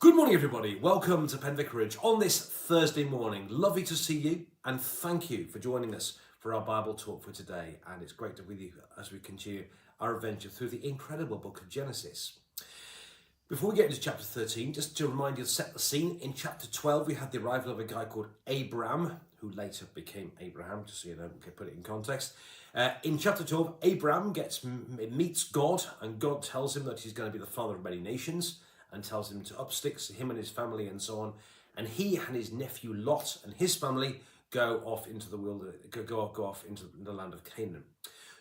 Good morning, everybody. Welcome to Pen Vicarage on this Thursday morning. Lovely to see you, and thank you for joining us for our Bible talk for today. And it's great to be with you as we continue our adventure through the incredible book of Genesis. Before we get into chapter 13, just to remind you, set the scene. In chapter 12, we had the arrival of a guy called Abram, who later became Abraham, just so you know, okay, put it in context. In chapter 12, Abram meets God, and God tells him that he's going to be the father of many nations, and tells him to up sticks, him and his family and so on. And he and his nephew Lot and his family go off into the wilderness, go off into the land of Canaan.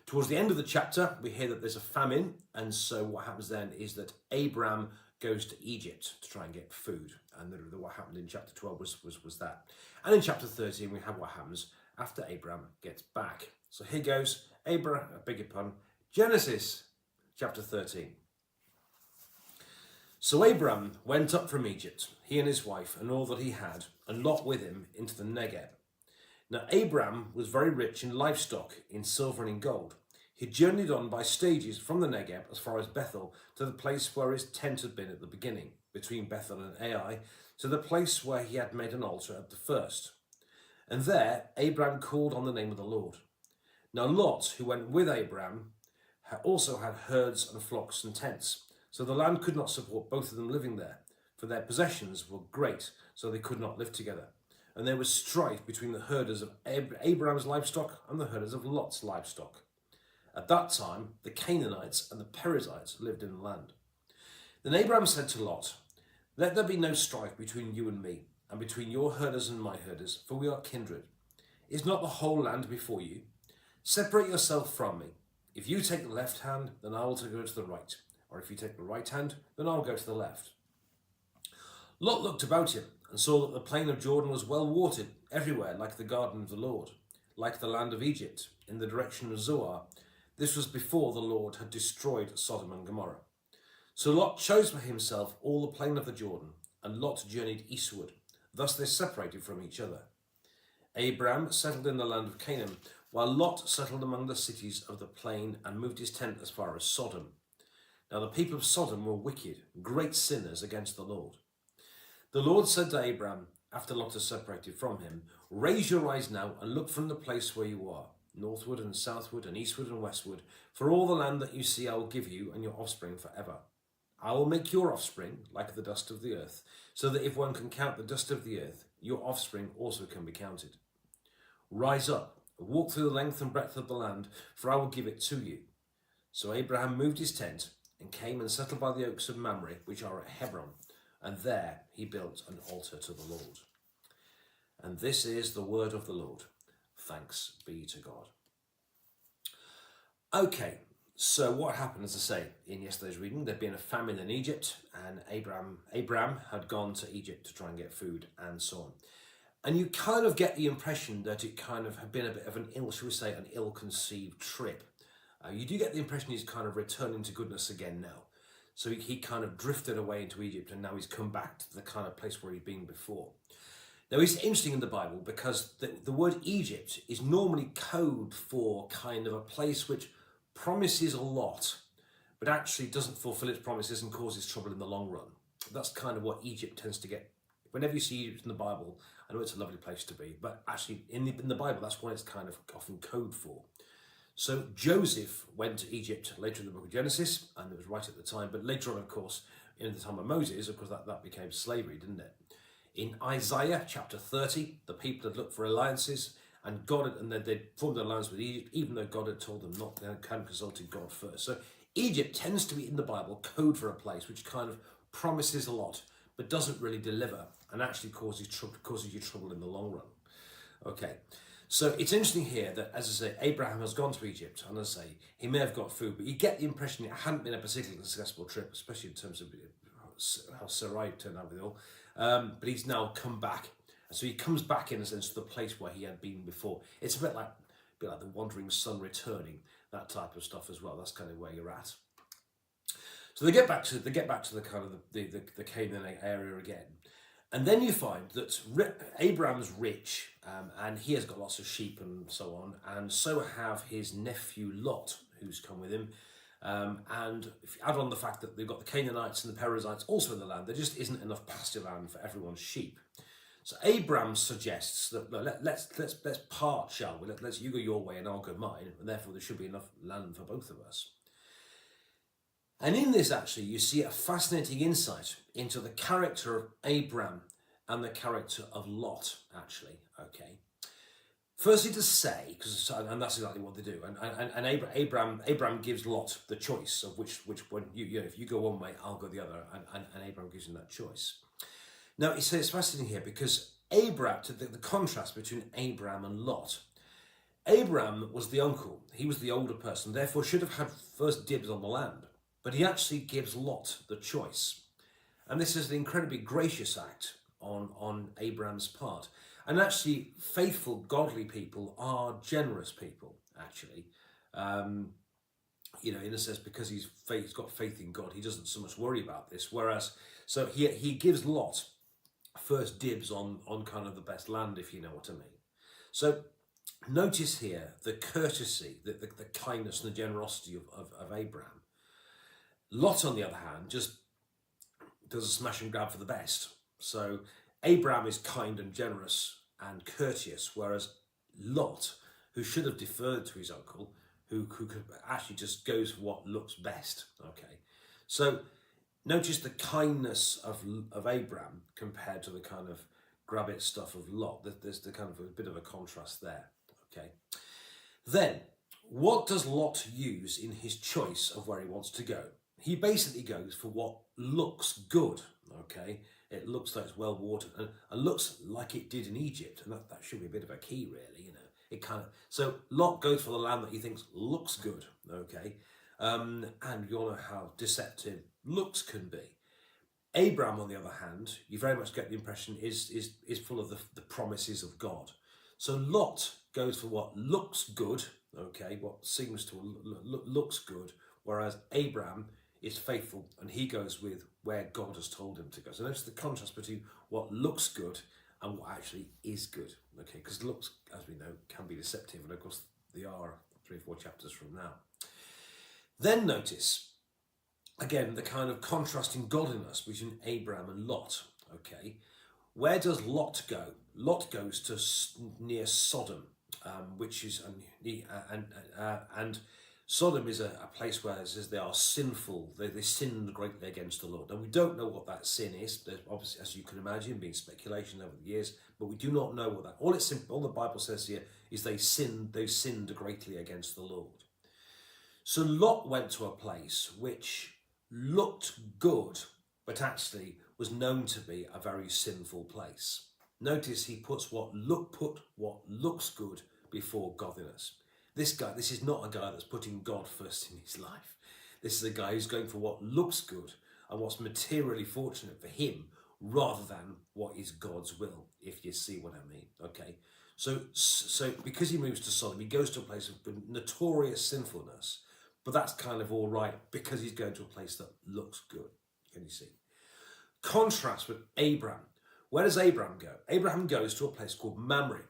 Towards the end of the chapter, we hear that there's a famine, and so what happens then is that Abram goes to Egypt to try and get food, and what happened in chapter 12 was that. And in chapter 13, we have what happens after Abram gets back. So here goes Genesis chapter 13. So Abram went up from Egypt, he and his wife, and all that he had, and Lot with him, into the Negev. Now Abram was very rich in livestock, in silver and in gold. He journeyed on by stages from the Negev as far as Bethel, to the place where his tent had been at the beginning, between Bethel and Ai, to the place where he had made an altar at the first. And there Abram called on the name of the Lord. Now Lot, who went with Abram, also had herds and flocks and tents. So the land could not support both of them living there, for their possessions were great, so they could not live together. And there was strife between the herders of Abraham's livestock and the herders of Lot's livestock. At that time, the Canaanites and the Perizzites lived in the land. Then Abram said to Lot, "Let there be no strife between you and me, and between your herders and my herders, for we are kindred. Is not the whole land before you? Separate yourself from me. If you take the left hand, then I will go to the right. Or if you take the right hand, then I'll go to the left." Lot looked about him and saw that the plain of Jordan was well watered everywhere, like the garden of the Lord, like the land of Egypt, in the direction of Zoar. This was before the Lord had destroyed Sodom and Gomorrah. So Lot chose for himself all the plain of the Jordan, and Lot journeyed eastward. Thus they separated from each other. Abram settled in the land of Canaan, while Lot settled among the cities of the plain and moved his tent as far as Sodom. Now the people of Sodom were wicked, great sinners against the Lord. The Lord said to Abram, after Lot had separated from him, "Raise your eyes now and look from the place where you are, northward and southward and eastward and westward, for all the land that you see I will give you and your offspring forever. I will make your offspring like the dust of the earth, so that if one can count the dust of the earth, your offspring also can be counted. Rise up, walk through the length and breadth of the land, for I will give it to you." So Abraham moved his tent and came and settled by the oaks of Mamre, which are at Hebron, and there he built an altar to the Lord. And this is the word of the Lord. Thanks be to God. Okay, so what happened, as I say, in yesterday's reading, there'd been a famine in Egypt, and Abram had gone to Egypt to try and get food and so on. And you kind of get the impression that it kind of had been a bit of an ill-conceived trip. You do get the impression he's kind of returning to goodness again now. So he kind of drifted away into Egypt, and now he's come back to the kind of place where he'd been before. Now it's interesting in the Bible because the word Egypt is normally code for kind of a place which promises a lot, but actually doesn't fulfill its promises and causes trouble in the long run. That's kind of what Egypt tends to get. Whenever you see Egypt in the Bible, I know it's a lovely place to be, but actually in the Bible, that's what it's kind of often code for. So Joseph went to Egypt later in the book of Genesis, and it was right at the time, but later on, of course, in the time of Moses, of course, that became slavery, didn't it? In Isaiah chapter 30, the people had looked for alliances, and they'd formed an alliance with Egypt, even though God had told them not, they hadn't consulted God first. So Egypt tends to be in the Bible code for a place which kind of promises a lot, but doesn't really deliver, and actually causes you trouble in the long run. Okay. So it's interesting here that, as I say, Abraham has gone to Egypt, and as I say, he may have got food, but you get the impression it hadn't been a particularly successful trip, especially in terms of how Sarai turned out with it all. But he's now come back. And so he comes back, in a sense, to the place where he had been before. It's a bit like the wandering son returning, that type of stuff as well. That's kind of where you're at. So they get back to the kind of the Canaan area again. And then you find that Abram's rich, and he has got lots of sheep and so on, and so have his nephew Lot, who's come with him. And if you add on the fact that they've got the Canaanites and the Perizzites also in the land, there just isn't enough pasture land for everyone's sheep. So Abram suggests that let's part, shall we? Let's you go your way and I'll go mine, and therefore there should be enough land for both of us. And in this, actually, you see a fascinating insight into the character of Abram and the character of Lot, actually. Okay. Firstly, to say, and that's exactly what they do, and Abram gives Lot the choice of which one if you go one way, I'll go the other, and Abram gives him that choice. Now, it's fascinating here because the contrast between Abram and Lot. Abram was the uncle; he was the older person, therefore should have had first dibs on the land. But he actually gives Lot the choice, and this is an incredibly gracious act on Abram's part. And actually, faithful, godly people are generous people, actually. In a sense, because he's got faith in God, he doesn't so much worry about this. Whereas, so he gives Lot first dibs on kind of the best land, if you know what I mean. So notice here the courtesy, the kindness and the generosity of Abram. Lot, on the other hand, just does a smash and grab for the best. So Abram is kind and generous and courteous, whereas Lot, who should have deferred to his uncle, who actually just goes for what looks best. Okay, so notice the kindness of Abram compared to the kind of grab it stuff of Lot. There's the kind of a bit of a contrast there. Okay, then what does Lot use in his choice of where he wants to go? He basically goes for what looks good. Okay. It looks like it's well watered and looks like it did in Egypt. And that should be a bit of a key, really, So Lot goes for the land that he thinks looks good, okay? And you all know how deceptive looks can be. Abram, on the other hand, you very much get the impression is full of the promises of God. So Lot goes for what looks good, okay, what seems to looks good, whereas Abram is faithful and he goes with where God has told him to go. So notice the contrast between what looks good and what actually is good. Okay, because looks, as we know, can be deceptive, and of course they are 3 or 4 chapters from now. Then notice again the kind of contrasting godliness between Abram and Lot. Okay, where does Lot go? Lot goes to near Sodom, which is and Sodom is a place where it says they are sinful. They sinned greatly against the Lord. And we don't know what that sin is. There's obviously, as you can imagine, been speculation over the years, but we do not know what that. All the Bible says here is they sinned greatly against the Lord. So Lot went to a place which looked good, but actually was known to be a very sinful place. Notice he puts what looks good before godliness. This is not a guy that's putting God first in his life. This is a guy who's going for what looks good and what's materially fortunate for him rather than what is God's will, if you see what I mean. Okay, so because he moves to Sodom, he goes to a place of notorious sinfulness, but that's kind of all right because he's going to a place that looks good. Can you see? Contrast with Abram. Where does Abram go? Abraham goes to a place called Mamre.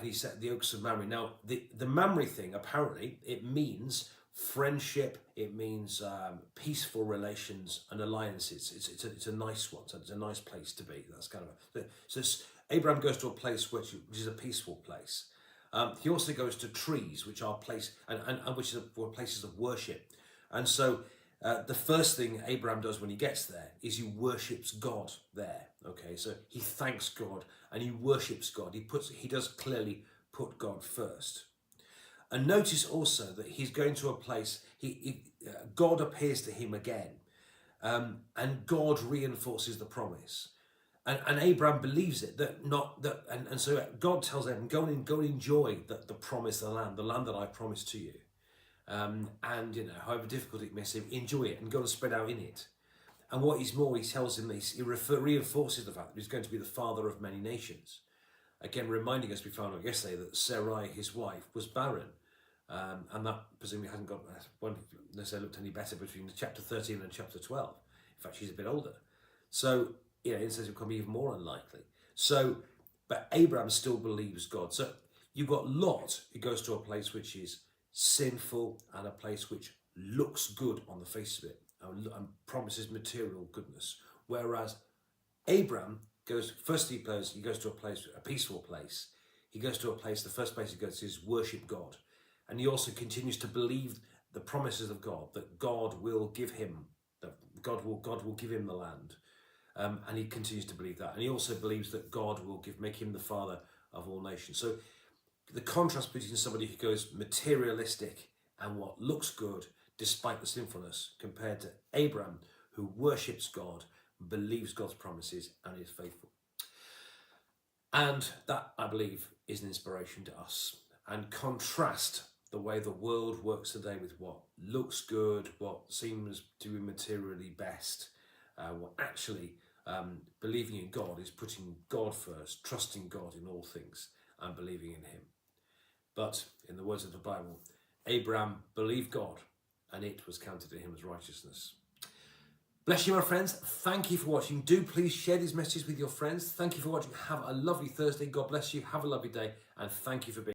He said the oaks of Mamre. Now, the Mamre thing, apparently, it means friendship, it means peaceful relations and alliances. It's a nice one, so it's a nice place to be. That's kind of so Abraham goes to a place which is a peaceful place. He also goes to trees, which are which are places of worship. And so the first thing Abraham does when he gets there is he worships God there. Okay, so he thanks God and he worships God. He does clearly put God first. And notice also that he's going to a place. God appears to him again, and God reinforces the promise. And Abraham believes it and so God tells him, go and enjoy the promise of the land that I promised to you. And however difficult it may seem, enjoy it and go and spread out in it. And what is more, he tells him this, he reinforces the fact that he's going to be the father of many nations. Again, reminding us, we found out yesterday that Sarai, his wife, was barren. And that presumably hasn't won't necessarily looked any better between chapter 13 and chapter 12. In fact, she's a bit older. So, it says it will become even more unlikely. So, but Abraham still believes God. So you've got Lot, who goes to a place which is sinful and a place which looks good on the face of it and promises material goodness. Whereas Abram goes, firstly he goes to a place, a peaceful place. He goes to a place, the first place he goes to is worship God. And he also continues to believe the promises of God, that God will give him, that God will give him the land. And he continues to believe that. And he also believes that God will make him the father of all nations. So the contrast between somebody who goes materialistic and what looks good despite the sinfulness, compared to Abram, who worships God, believes God's promises and is faithful. And that, I believe, is an inspiration to us. And contrast the way the world works today with what looks good, what seems to be materially best, what actually believing in God is putting God first, trusting God in all things and believing in him. But in the words of the Bible, Abram believed God and it was counted to him as righteousness. Bless you, my friends. Thank you for watching. Do please share these messages with your friends. Thank you for watching. Have a lovely Thursday. God bless you. Have a lovely day. And thank you for being